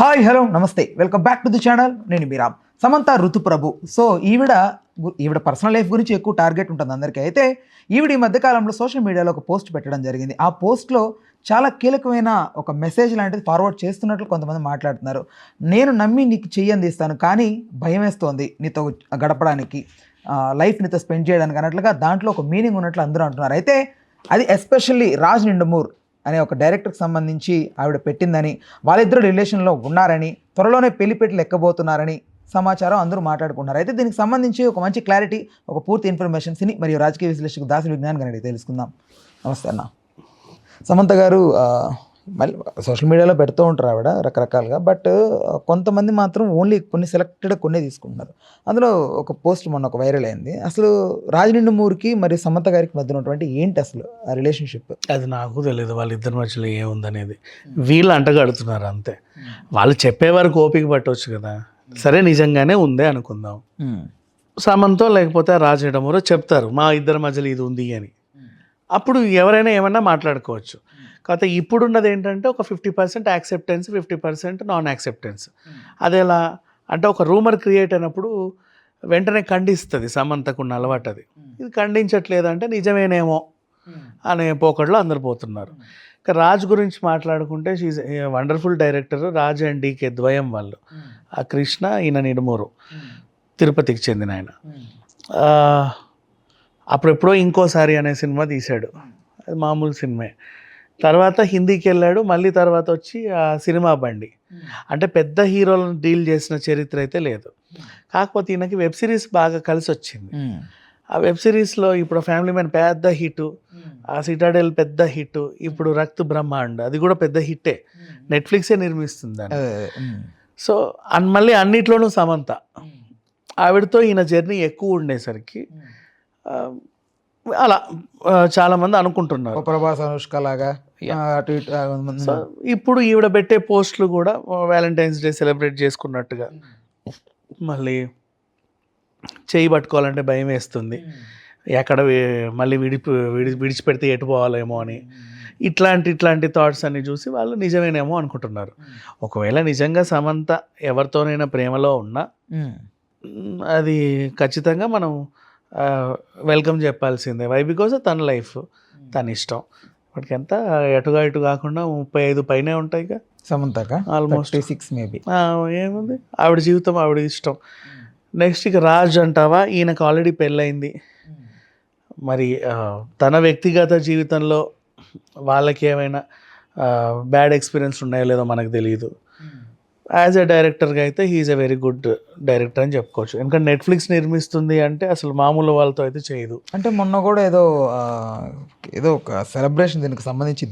Hi hello నమస్తే welcome back to the channel. నేను మీరామ్. Samantha Ruth Prabhu. So ఈవిడ పర్సనల్ లైఫ్ గురించి ఎక్కువ టార్గెట్ ఉంటుంది అందరికీ. అయితే ఈవిడ ఈ మధ్యకాలంలో సోషల్ మీడియాలో ఒక పోస్ట్ పెట్టడం జరిగింది. ఆ పోస్ట్లో చాలా కీలకమైన ఒక మెసేజ్ లాంటిది ఫార్వర్డ్ చేస్తున్నట్లు కొంతమంది మాట్లాడుతున్నారు. నేను నమ్మి నీకు చెయ్యి అందిస్తాను, కానీ భయం వేస్తోంది నీతో గడపడానికి, లైఫ్ నీతో స్పెండ్ చేయడానికి అన్నట్లుగా దాంట్లో ఒక మీనింగ్ ఉన్నట్లు అందరూ అంటున్నారు. అయితే అది ఎస్పెషల్లీ రాజ్ నిండుమూర్ అనే ఒక డైరెక్టర్కి సంబంధించి ఆవిడ పెట్టిందని, వాళ్ళిద్దరు రిలేషన్లో ఉన్నారని, త్వరలోనే పెళ్లిపెట్లు ఎక్కబోతున్నారని సమాచారం అందరూ మాట్లాడుకుంటున్నారు. అయితే దీనికి సంబంధించి ఒక మంచి క్లారిటీ, ఒక పూర్తి ఇన్ఫర్మేషన్ సినీ మరియు రాజకీయ విశ్లేషకు దాసి విజ్ఞాన్ గారిని తెలుసుకుందాం. నమస్తే అన్న. సమంత గారు మళ్ళీ సోషల్ మీడియాలో పెడుతూ ఉంటారు ఆవిడ రకరకాలుగా, బట్ కొంతమంది మాత్రం ఓన్లీ కొన్ని సెలెక్టెడ్ కొన్ని తీసుకుంటున్నారు. అందులో ఒక పోస్ట్ మొన్న ఒక వైరల్ అయింది. అసలు రాజ్ నిండుమూరికి మరియు సమంత గారికి మధ్య ఉన్నటువంటి ఏంటి అసలు ఆ రిలేషన్షిప్? అది నాకు తెలియదు వాళ్ళిద్దరి మధ్యలో ఏముందనేది. వీళ్ళు అంటగడుతున్నారు అంతే. వాళ్ళు చెప్పే వరకు ఓపిక పట్టవచ్చు కదా. సరే నిజంగానే ఉందే అనుకుందాం. సమంతో లేకపోతే రాజ్ నిండుమూరో చెప్తారు మా ఇద్దరి మధ్యలో ఇది ఉంది అని, అప్పుడు ఎవరైనా ఏమన్నా మాట్లాడుకోవచ్చు. కాకపోతే ఇప్పుడున్నది ఏంటంటే ఒక 50% యాక్సెప్టెన్స్, 50% నాన్ యాక్సెప్టెన్స్. అదేలా అంటే ఒక రూమర్ క్రియేట్ అయినప్పుడు వెంటనే ఖండిస్తుంది సమంతకున్న అలవాటు. అది ఇది ఖండించట్లేదంటే నిజమేనేమో అనే పోకడలో అందరు పోతున్నారు. ఇక రాజ్ గురించి మాట్లాడుకుంటే she's wonderful director. Raj and DK ద్వయం వాళ్ళు, ఆ కృష్ణ ఈయన నిడుమూరు, తిరుపతికి చెందిన ఆయన. అప్పుడెప్పుడో ఇంకోసారి అనే సినిమా తీశాడు, అది మామూలు సినిమా. తర్వాత హిందీకి వెళ్ళాడు, మళ్ళీ తర్వాత వచ్చి ఆ సినిమా బండి. అంటే పెద్ద హీరోలను డీల్ చేసిన చరిత్ర అయితే లేదు. కాకపోతే ఈయనకి వెబ్ సిరీస్ బాగా కలిసి వచ్చింది. ఆ వెబ్ సిరీస్లో ఇప్పుడు ఫ్యామిలీ మ్యాన్ పెద్ద హిట్, ఆ సిటాడెల్ పెద్ద హిట్, ఇప్పుడు రక్త్ బ్రహ్మాండ్ అది కూడా పెద్ద హిట్టే, నెట్ఫ్లిక్సే నిర్మిస్తుంది దాన్ని. సో మళ్ళీ అన్నిట్లోనూ సమంత. ఆవిడతో ఈయన జర్నీ ఎక్కువ ఉండేసరికి అలా చాలామంది అనుకుంటున్నారు ప్రభాస్ అనుష్క లాగా. సో ఇప్పుడు ఈవిడ పెట్టే పోస్టులు కూడా వ్యాలంటైన్స్ డే సెలబ్రేట్ చేసుకున్నట్టుగా, మళ్ళీ చేయి పట్టుకోవాలంటే భయం వేస్తుంది, ఎక్కడ మళ్ళీ విడిచిపెడితే ఎటు పోవాలేమో అని, ఇట్లాంటి థాట్స్ అన్ని చూసి వాళ్ళు నిజమేనేమో అనుకుంటున్నారు. ఒకవేళ నిజంగా సమంత ఎవరితోనైనా ప్రేమలో ఉన్నా అది ఖచ్చితంగా మనం వెల్కమ్ చెప్పాల్సిందే. వై? బికాజ్ తన లైఫ్, తన ఇష్టం. వాటికి ఎంత ఎటుగా ఇటు కాకుండా 35 పైనే ఉంటాయి ఇక సమంతక, ఆల్మోస్ట్ 6 మేబీ. ఏముంది, ఆవిడ జీవితం ఆవిడ ఇష్టం. నెక్స్ట్ ఇక రాజ్ అంటావా, ఈయనకు ఆల్రెడీ పెళ్ళయింది. మరి తన వ్యక్తిగత జీవితంలో వాళ్ళకి ఏమైనా బ్యాడ్ ఎక్స్పీరియన్స్ ఉన్నాయో లేదో మనకు తెలియదు. యాజ్ ఎ డైరెక్టర్గా అయితే he's a very good director అని చెప్పుకోవచ్చు. ఎందుకంటే నెట్ఫ్లిక్స్ నిర్మిస్తుంది అంటే అసలు మామూలు వాళ్ళతో అయితే చేయదు. అంటే మొన్న కూడా ఏదో ఒక సెలబ్రేషన్ దీనికి సంబంధించి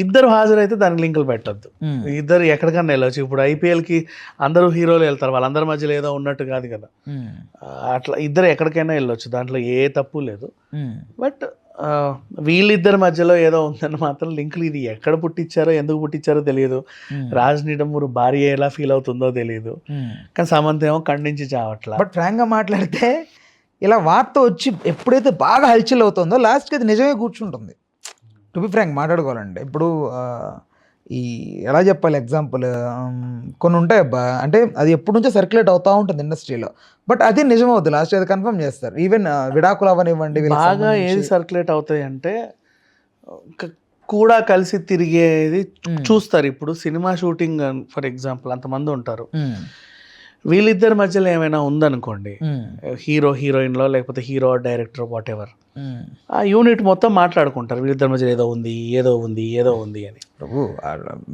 ఇద్దరు హాజరైతే దానికి లింకులు పెట్టద్దు. ఇద్దరు ఎక్కడికన్నా వెళ్ళచ్చు. ఇప్పుడు ఐపీఎల్కి అందరూ హీరోలు వెళ్తారు, వాళ్ళందరి మధ్యలో ఏదో ఉన్నట్టు కాదు కదా. అట్లా ఇద్దరు ఎక్కడికైనా వెళ్ళొచ్చు, దాంట్లో ఏ తప్పు లేదు. బట్ వీళ్ళిద్దరి మధ్యలో ఏదో ఉందని మాత్రం లింకులు, ఇది ఎక్కడ పుట్టించారో ఎందుకు పుట్టించారో తెలియదు. రాజ్ నిండుమూరు భార్య ఎలా ఫీల్ అవుతుందో తెలియదు, కానీ సమంత ఏమో ఖండించి చావట్లా. బట్ ఫ్రాంక్గా మాట్లాడితే ఇలా వార్త వచ్చి ఎప్పుడైతే బాగా హల్చల్ అవుతుందో లాస్ట్కి అది నిజమే కూర్చుంటుంది. టు బి ఫ్రాంక్ మాట్లాడుకోవాలంటే ఇప్పుడు ఎలా చెప్పాలి, ఎగ్జాంపుల్ కొన్ని ఉంటాయి అబ్బా, అంటే అది ఎప్పటి నుంచో సర్క్యులేట్ అవుతూ ఉంటుంది ఇండస్ట్రీలో, బట్ అది నిజమవుతుంది లాస్ట్, అది కన్ఫర్మ్ చేస్తారు. ఈవెన్ విడాకులు అవనివ్వండి, బాగా ఏది సర్క్యులేట్ అవుతాయి అంటే కూడా కలిసి తిరిగేది చూస్తారు. ఇప్పుడు సినిమా షూటింగ్ ఫర్ ఎగ్జాంపుల్ అంతమంది ఉంటారు, వీళ్ళిద్దరి మధ్యలో ఏమైనా ఉందనుకోండి, హీరో హీరోయిన్లో లేకపోతే హీరో డైరెక్టర్ వాట్ ఎవర్, ఆ యూనిట్ మొత్తం మాట్లాడుకుంటారు వీళ్ళిద్దరి మధ్యలో ఏదో ఉంది అని.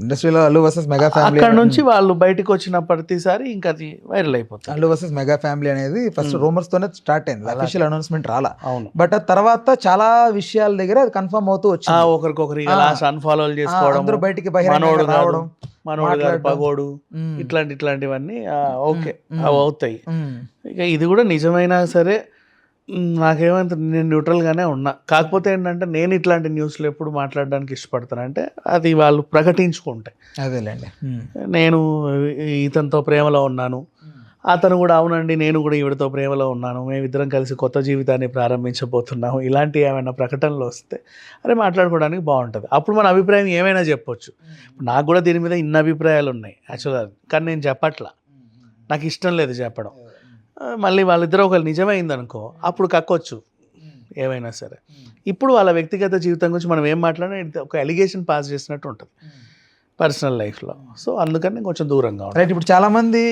ఇండస్ట్రీలో అల్లు వర్సెస్ మెగా ఫ్యామిలీ అక్కడ నుంచి వాళ్ళు బయటకు వచ్చిన ప్రతిసారి ఇంకా అది వైరల్ అయిపోతుంది. అల్లు వర్సెస్ మెగా ఫ్యామిలీ అనేది ఫస్ట్ రూమర్స్ తోనే స్టార్ట్ అయింది, అఫీషియల్ అనౌన్స్మెంట్ రాలా. అవును. బట్ ఆ తర్వాత చాలా విషయాల దగ్గర అది కన్ఫర్మ్ అవుతూ వచ్చింది. ఒకరికొకరు అన్ఫాలో చేసుకోవడం, అందరూ బయటికి బహిరంగంగా రావడం, మనోడు గారు పగోడు, ఇట్లాంటివన్నీ ఓకే అవి అవుతాయి. ఇక ఇది కూడా నిజమైనా సరే నాకేమంత, నేను న్యూట్రల్గానే ఉన్నా. కాకపోతే ఏంటంటే నేను ఇట్లాంటి న్యూస్లు ఎప్పుడు మాట్లాడడానికి ఇష్టపడతానంటే అది వాళ్ళు ప్రకటించుకుంటే, అదేలేండి, నేను ఇతనితో ప్రేమలో ఉన్నాను అతను కూడా అవునండి నేను కూడా ఈవిడతో ప్రేమలో ఉన్నాను, మేమిద్దరం కలిసి కొత్త జీవితాన్ని ప్రారంభించబోతున్నాము, ఇలాంటి ఏమైనా ప్రకటనలు వస్తే అరే మాట్లాడుకోవడానికి బాగుంటుంది. అప్పుడు మన అభిప్రాయం ఏమైనా చెప్పొచ్చు. నాకు కూడా దీని మీద ఇన్ని అభిప్రాయాలు ఉన్నాయి యాక్చువల్గా, కానీ నేను చెప్పట్లా, నాకు ఇష్టం లేదు చెప్పడం. మళ్ళీ వాళ్ళిద్దరూ ఒకరు నిజమైంది అనుకో అప్పుడు కక్కొచ్చు ఏమైనా సరే. ఇప్పుడు వాళ్ళ వ్యక్తిగత జీవితం గురించి మనం ఏం మాట్లాడినా ఒక అలిగేషన్ పాస్ చేసినట్టు ఉంటుంది పర్సనల్ లైఫ్లో. సో అందుకని కొంచెం దూరంగా ఉంటాం. రైట్. ఇప్పుడు చాలామంది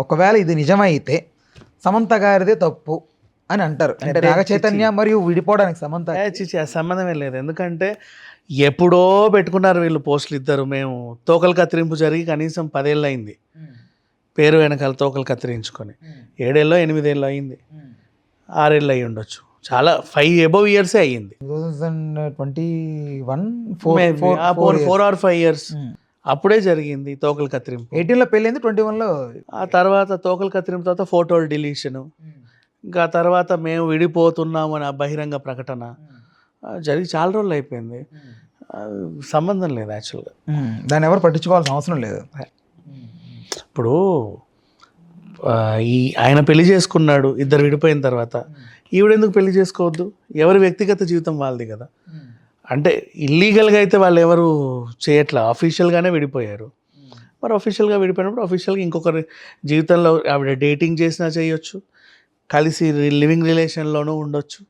ఒకవేళ ఇది నిజమైతే సమంత గారిదే తప్పు అని అంటారు. అంటే నాగ చైతన్య మరియు విడిపోవడానికి సమంత చిచి ఆ సంబంధమే లేదు. ఎందుకంటే ఎప్పుడో పెట్టుకున్నారు వీళ్ళు పోస్టులు ఇద్దరు. మేము తోకలు కత్తిరింపు జరిగి కనీసం 10 ఏళ్ళు అయింది, పేరు వెనకాల తోకలు కత్తిరించుకొని 7 ఏళ్ళో 8 ఏళ్ళు అయింది, 6 ఏళ్ళు అయ్యి ఉండొచ్చు, చాలా 5 above years అయ్యింది. 2021 4 or 5 years అప్పుడే జరిగింది తోకలు కత్తిరింపు. 18లో పెళ్ళైంది, 21లో. ఆ తర్వాత తోకలు కత్తిరింపు తర్వాత ఫోటోలు డిలీషను, ఇంకా తర్వాత మేము విడిపోతున్నాము అని బహిరంగ ప్రకటన జరిగి చాలా రోజులు అయిపోయింది. సంబంధం లేదు యాక్చువల్గా, దాన్ని ఎవరు పట్టించుకోవాల్సిన అవసరం లేదు. ఇప్పుడు ఆయన పెళ్లి చేసుకున్నాడు, ఇద్దరు విడిపోయిన తర్వాత ఈవిడెందుకు పెళ్లి చేసుకోవద్దు? ఎవరి వ్యక్తిగత జీవితం వాళ్ళది కదా. అంటే ఇల్లీగల్గా అయితే వాళ్ళు ఎవరు చేయట్లా, అఫీషియల్గానే విడిపోయారు. మరి అఫీషియల్గా విడిపోయినప్పుడు అఫీషియల్గా ఇంకొకరి జీవితంలో ఆవిడ డేటింగ్ చేసినా చేయొచ్చు, కలిసి లివింగ్ రిలేషన్లోనూ ఉండొచ్చు,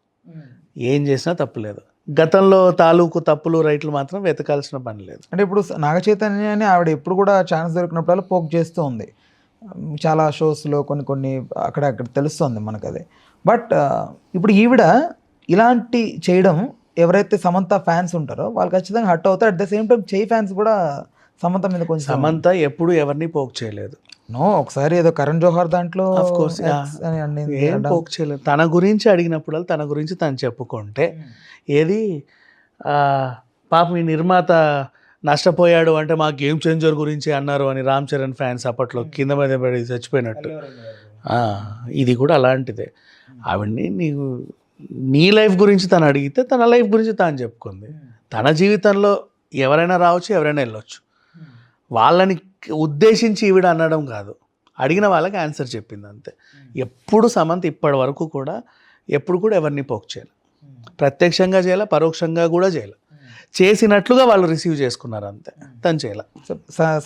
ఏం చేసినా తప్పులేదు. గతంలో తాలూకు తప్పులు రైట్లు మాత్రం వెతకాల్సిన పని లేదు. అంటే ఇప్పుడు నాగ చైతన్యాన్ని ఆవిడ ఎప్పుడు కూడా ఛాన్స్ దొరికినప్పుడు పోక్ చేస్తూ ఉంది చాలా షోస్లో, కొన్ని అక్కడ తెలుస్తుంది మనకు అది. బట్ ఇప్పుడు ఈవిడ ఇలాంటి చేయడం ఎవరైతే సమంత ఫ్యాన్స్ ఉంటారో వాళ్ళు ఖచ్చితంగా హట్ అవుతారు. అట్ ద సేమ్ టైం చేయి ఫ్యాన్స్ కూడా సమంత మీద కొంచెం. సమంత ఎప్పుడు ఎవరిని పోక్ చేయలేదు. నో, ఒకసారి ఏదో కరణ్ జోహార్ దాంట్లో ఏం పోక్ చేయలేదు. తన గురించి అడిగినప్పుడు తన గురించి తను చెప్పుకుంటే ఏది పాపం ఈ నిర్మాత నష్టపోయాడు అంటే మా గేమ్ చేంజర్ గురించి అన్నారు అని రామ్ చరణ్ ఫ్యాన్స్ అప్పట్లో కింద మీద పడి చచ్చిపోయినట్టు. ఇది కూడా అలాంటిదే. ఆవిడ్ని నీ లైఫ్ గురించి తను అడిగితే తన లైఫ్ గురించి తాను చెప్పుకుంది. తన జీవితంలో ఎవరైనా రావచ్చు, ఎవరైనా వెళ్ళొచ్చు. వాళ్ళని ఉద్దేశించి ఈవిడ అనడం కాదు, అడిగిన వాళ్ళకి ఆన్సర్ చెప్పింది అంతే. ఎప్పుడు సమంత ఇప్పటి వరకు కూడా ఎప్పుడు కూడా ఎవరిని పోక్ చేయాలి, ప్రత్యక్షంగా చేయాలి, పరోక్షంగా కూడా చేయాలి, చేసినట్లుగా వాళ్ళు రిసీవ్ చేసుకున్నారు అంతే, తను చేయాలి.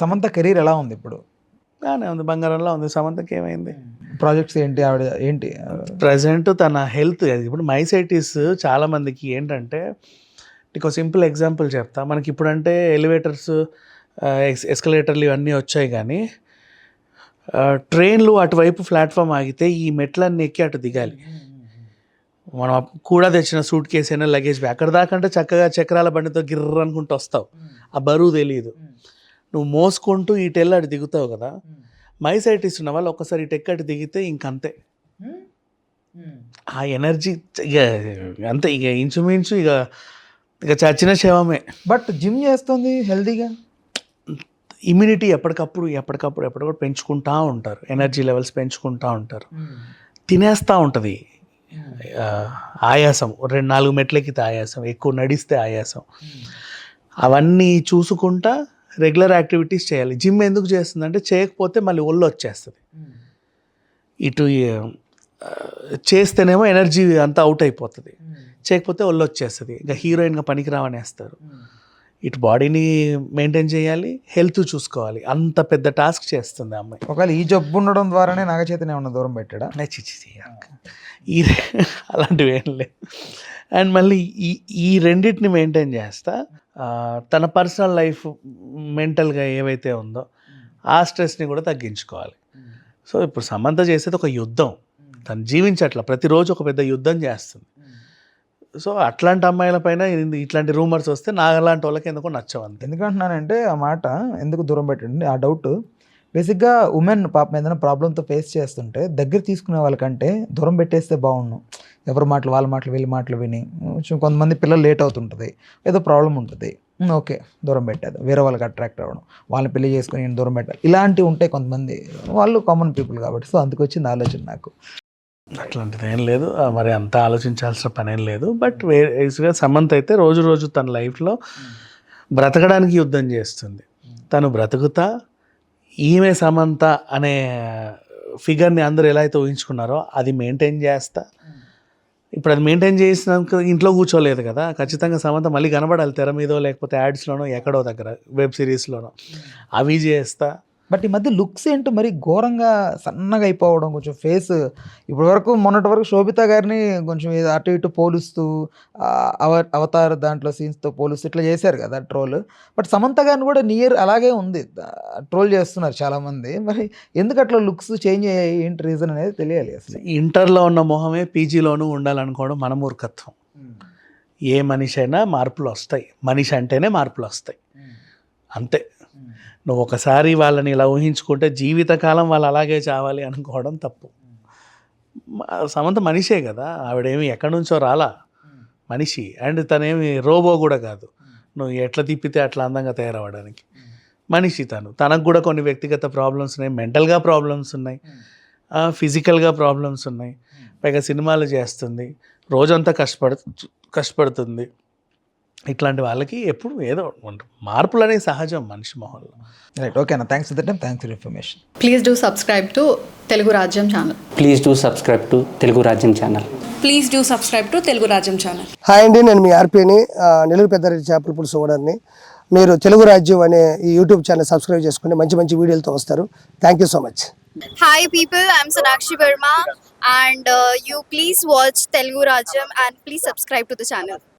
సమంత కెరీర్ ఎలా ఉంది ఇప్పుడు? బాగానే ఉంది, బంగారంలో ఉంది. సమంతకి ఏమైంది? ప్రాజెక్ట్స్ ఏంటి ఆవిడ ఏంటి ప్రజెంట్ తన హెల్త్? ఇప్పుడు మైసైటిస్ చాలా మందికి ఏంటంటే, నీకు సింపుల్ ఎగ్జాంపుల్ చెప్తా. మనకి ఇప్పుడంటే ఎలివేటర్స్, ఎస్కలేటర్లు ఇవన్నీ వచ్చాయి, కానీ ట్రైన్లు అటువైపు ప్లాట్ఫామ్ ఆగితే ఈ మెట్లన్నీ ఎక్కి అటు దిగాలి. మనం కూడా తెచ్చిన సూట్ కేసు అయినా లగేజ్ అక్కడ దాకంటే చక్కగా చక్రాల బండితో గిర్ర అనుకుంటూ వస్తావు, ఆ బరువు తెలియదు, నువ్వు మోసుకుంటూ ఇటెళ్ళి అటు దిగుతావు కదా. మైసైటిస్ ఉన్న వాళ్ళు ఒక్కసారి ఇటు ఎక్కటి దిగితే ఇంకంతే, ఆ ఎనర్జీ ఇక అంతే, ఇక ఇంచుమించు ఇక చచ్చిన శవమే. బట్ జిమ్ చేస్తుంది హెల్తీగా, ఇమ్యూనిటీ ఎప్పటికప్పుడు పెంచుకుంటూ ఉంటారు, ఎనర్జీ లెవెల్స్ పెంచుకుంటూ ఉంటారు. తినేస్తూ ఉంటుంది ఆయాసం, 2-4 మెట్లెక్కితే ఆయాసం, ఎక్కువ నడిస్తే ఆయాసం, అవన్నీ చూసుకుంటా రెగ్యులర్ యాక్టివిటీస్ చేయాలి. జిమ్ ఎందుకు చేస్తుందంటే చేయకపోతే మళ్ళీ ఒళ్ళు వచ్చేస్తుంది, ఇటు చేస్తేనేమో ఎనర్జీ అంతా అవుట్ అయిపోతుంది, చేయకపోతే ఒళ్ళు వచ్చేస్తుంది, ఇంకా హీరోయిన్గా పనికిరావనేస్తారు. ఇటు బాడీని మెయింటైన్ చేయాలి, హెల్త్ చూసుకోవాలి, అంత పెద్ద టాస్క్ చేస్తుంది ఆ అమ్మాయి. ఒకవేళ ఈ జబ్బు ఉండడం ద్వారానే నాగ చైతన్య ఏమన్నా దూరం పెట్టాడా? ఈ అలాంటివి ఏం లేదు. అండ్ మళ్ళీ ఈ రెండింటిని మెయింటైన్ చేస్తా తన పర్సనల్ లైఫ్ మెంటల్గా ఏవైతే ఉందో ఆ స్ట్రెస్ని కూడా తగ్గించుకోవాలి. సో ఇప్పుడు సమంత చేసేది ఒక యుద్ధం, తను జీవించట్ల, ప్రతిరోజు ఒక పెద్ద యుద్ధం చేస్తుంది. సో అట్లాంటి అమ్మాయిల పైన ఇట్లాంటి రూమర్స్ వస్తే నాలాంటి వాళ్ళకి ఎందుకో నచ్చవు అంతే. ఎందుకంటున్నానంటే ఆ మాట ఎందుకు దూరం పెట్టండి, ఆ డౌట్ బేసిక్గా ఉమెన్ పాపం ఏదైనా ప్రాబ్లంతో ఫేస్ చేస్తుంటే దగ్గర తీసుకునే వాళ్ళకంటే దూరం పెట్టేస్తే బాగుండు. ఎవరి మాటలు వాళ్ళ మాటలు వీళ్ళ మాటలు విని కొంతమంది పిల్లలు లేట్ అవుతుంటుంది, ఏదో ప్రాబ్లం ఉంటుంది, ఓకే దూరం పెట్టేది, వేరే వాళ్ళకి అట్రాక్ట్ అవ్వడం, వాళ్ళని పెళ్లి చేసుకుని నేను దూరం పెట్టాలి, ఇలాంటివి ఉంటాయి కొంతమంది, వాళ్ళు కామన్ పీపుల్ కాబట్టి. సో అందుకు వచ్చింది ఆలోచన నాకు. అట్లాంటిది ఏం లేదు, మరి అంత ఆలోచించాల్సిన పని ఏం లేదు. బట్ వేరేగా సమంత అయితే రోజు తన లైఫ్లో బ్రతకడానికి యుద్ధం చేస్తుంది. తను బ్రతుకుతా ఈమె సమంత అనే ఫిగర్ని అందరూ ఎలా అయితే ఊహించుకున్నారో అది మెయింటైన్ చేస్తా. ఇప్పుడు అది మెయింటైన్ చేసినాక ఇంట్లో కూర్చోలేదు కదా, ఖచ్చితంగా సమంత మళ్ళీ కనబడాలి తెర మీదో లేకపోతే యాడ్స్లోనో ఎక్కడో దగ్గర వెబ్ సిరీస్లోనో, అవి చేస్తా. బట్ ఈ మధ్య లుక్స్ ఏంటో మరి ఘోరంగా సన్నగా అయిపోవడం, కొంచెం ఫేస్ ఇప్పటి వరకు మొన్నటి వరకు శోభిత గారిని కొంచెం ఏదో అటు ఇటు పోలుస్తూ అవతార్ దాంట్లో సీన్స్తో పోలుస్తూ ఇట్లా చేశారు కదా ట్రోల్. బట్ సమంత గారిని కూడా నియర్ అలాగే ఉంది, ట్రోల్ చేస్తున్నారు చాలామంది. మరి ఎందుకు అట్లా లుక్స్ చేంజ్ అయ్యాయి, ఏంటి రీజన్ అనేది తెలియాలి అసలు. ఇంటర్లో ఉన్న మొహమే పీజీలోనూ ఉండాలనుకోవడం మన మూర్ఖత్వం. ఏ మనిషి అయినా మార్పులు వస్తాయి, మనిషి అంటేనే మార్పులు వస్తాయి అంతే. నువ్వు ఒకసారి వాళ్ళని ఇలా ఊహించుకుంటే జీవితకాలం వాళ్ళు అలాగే చావాలి అనుకోవడం తప్పు. సమంత మనిషే కదా, ఆవిడేమి ఎక్కడి నుంచో రాలా, మనిషి. అండ్ తనేమి రోబో కూడా కాదు, నువ్వు ఎట్లా తిప్పితే అట్లా అందంగా తయారవడానికి. మనిషి తనకు కూడా కొన్ని వ్యక్తిగత ప్రాబ్లమ్స్ ఉన్నాయి, మెంటల్గా ప్రాబ్లమ్స్ ఉన్నాయి, ఫిజికల్గా ప్రాబ్లమ్స్ ఉన్నాయి. పైగా సినిమాలు చేస్తుంది, రోజంతా కష్టపడుతుంది. ఇట్లాంటి వాళ్ళకి ఎప్పుడు ఏదో మార్పులు అనేవి సహజం మనిషి మొహంలో. రైట్, ఓకేనా, thanks for the time, thanks for information. Please do subscribe to Telugu Rajyam channel. Please do subscribe to Telugu Rajyam channel. Please do subscribe to Telugu Rajyam channel. Hi అండి, నేను మీ ఆర్పీని, నెల్లూరు పెద్దారెడ్డి చేపల పులుసు ఓనర్ని. మీరు తెలుగు రాజ్యం అనే ఈ యూట్యూబ్ ఛానల్ సబ్స్క్రైబ్ చేసుకుని మంచి మంచి వీడియోలతో వస్తారు. Thank you so much. Hi people, I'm Sonakshi Verma and you please watch Telugu Rajyam and please subscribe to the channel.